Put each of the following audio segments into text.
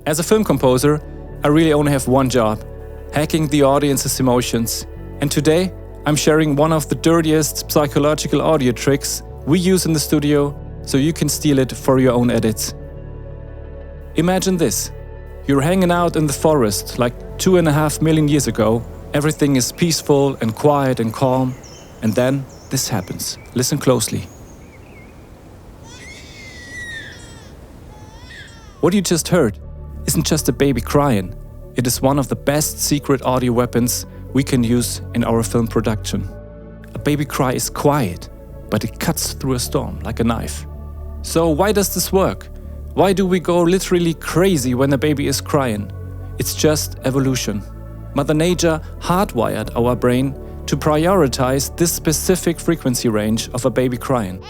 As a film composer, I really only have one job: hacking the audience's emotions. And today, I'm sharing one of the dirtiest psychological audio tricks we use in the studio, so you can steal it for your own edits. Imagine this. You're hanging out in the forest like 2.5 million years ago. Everything is peaceful and quiet and calm. And then this happens. Listen closely. What you just heard isn't just a baby crying. It is one of the best secret audio weapons we can use in our film production. A baby cry is quiet, but it cuts through a storm like a knife. So why does this work? Why do we go literally crazy when a baby is crying? It's just evolution. Mother Nature hardwired our brain to prioritize this specific frequency range of a baby crying.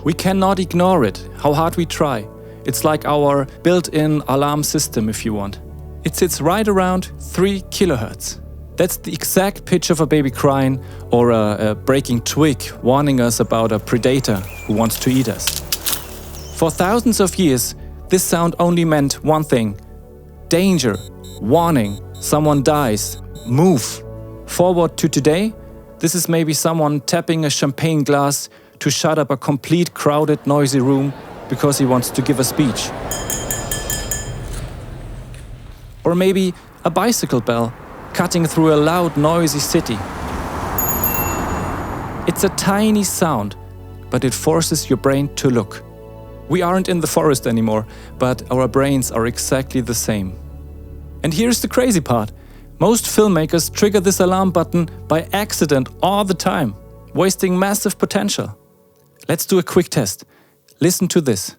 We cannot ignore it, how hard we try. It's like our built-in alarm system, if you want. It sits right around 3 kHz. That's the exact pitch of a baby crying or a breaking twig warning us about a predator who wants to eat us. For thousands of years, this sound only meant one thing: danger, warning, someone dies, move. Forward to today, this is maybe someone tapping a champagne glass to shut up a complete crowded, noisy room because he wants to give a speech. Or maybe a bicycle bell cutting through a loud, noisy city. It's a tiny sound, but it forces your brain to look. We aren't in the forest anymore, but our brains are exactly the same. And here's the crazy part. Most filmmakers trigger this alarm button by accident all the time, wasting massive potential. Let's do a quick test. Listen to this.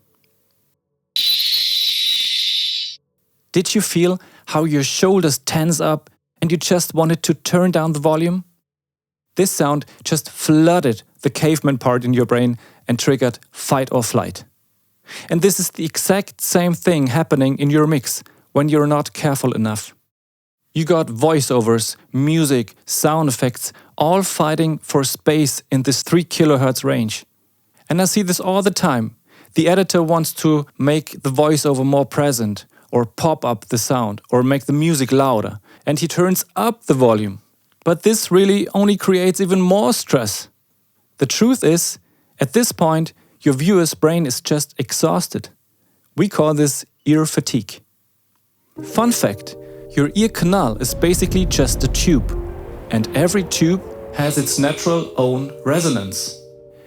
Did you feel how your shoulders tense up and you just wanted to turn down the volume? This sound just flooded the caveman part in your brain and triggered fight or flight. And this is the exact same thing happening in your mix when you're not careful enough. You got voiceovers, music, sound effects, all fighting for space in this 3 kHz range. And I see this all the time. The editor wants to make the voiceover more present, or pop up the sound, or make the music louder, and he turns up the volume. But this really only creates even more stress. The truth is, at this point, your viewer's brain is just exhausted. We call this ear fatigue. Fun fact, your ear canal is basically just a tube, and every tube has its natural own resonance.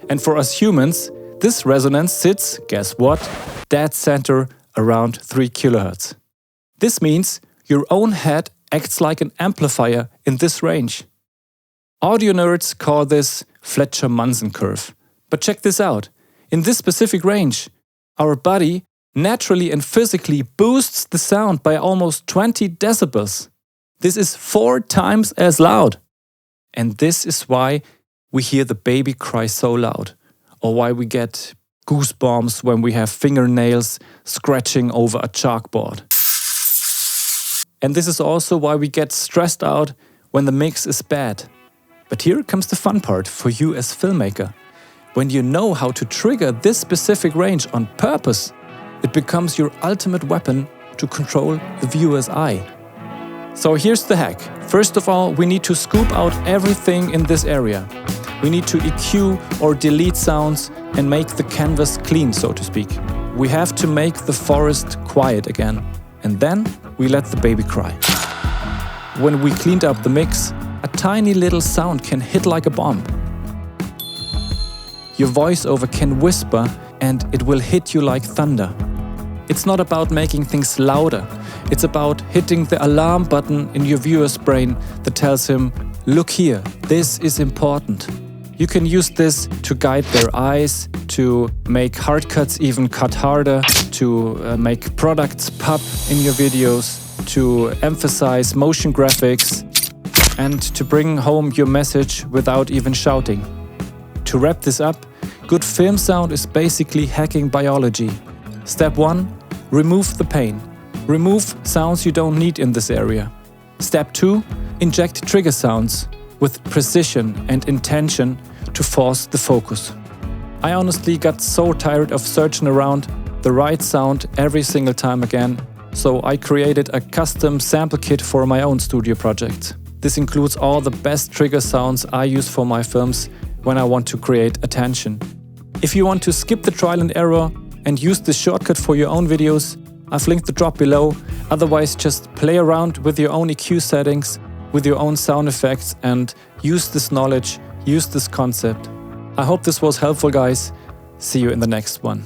And for us humans, this resonance sits, guess what, dead center around 3 kHz. This means your own head acts like an amplifier in this range. Audio nerds call this Fletcher-Munson Curve. But check this out. In this specific range, our body naturally and physically boosts the sound by almost 20 decibels. This is 4 times as loud. And this is why we hear the baby cry so loud, or why we get goosebumps when we have fingernails scratching over a chalkboard. And this is also why we get stressed out when the mix is bad. But here comes the fun part for you as filmmaker. When you know how to trigger this specific range on purpose, it becomes your ultimate weapon to control the viewer's eye. So here's the hack. First of all, we need to scoop out everything in this area. We need to EQ or delete sounds and make the canvas clean, so to speak. We have to make the forest quiet again. And then we let the baby cry. When we cleaned up the mix, a tiny little sound can hit like a bomb. Your voiceover can whisper and it will hit you like thunder. It's not about making things louder. It's about hitting the alarm button in your viewer's brain that tells him, look here, this is important. You can use this to guide their eyes, to make hard cuts even cut harder, to make products pop in your videos, to emphasize motion graphics, and to bring home your message without even shouting. To wrap this up, good film sound is basically hacking biology. Step 1, remove the pain. Remove sounds you don't need in this area. Step 2, inject trigger sounds with precision and intention to force the focus. I honestly got so tired of searching around the right sound every single time again, So I created a custom sample kit for my own studio project. This includes all the best trigger sounds I use for my films when I want to create attention. If you want to skip the trial and error and use this shortcut for your own videos, I've linked the drop below. Otherwise, just play around with your own EQ settings, with your own sound effects, and use this knowledge, use this concept. I hope this was helpful, guys. See you in the next one.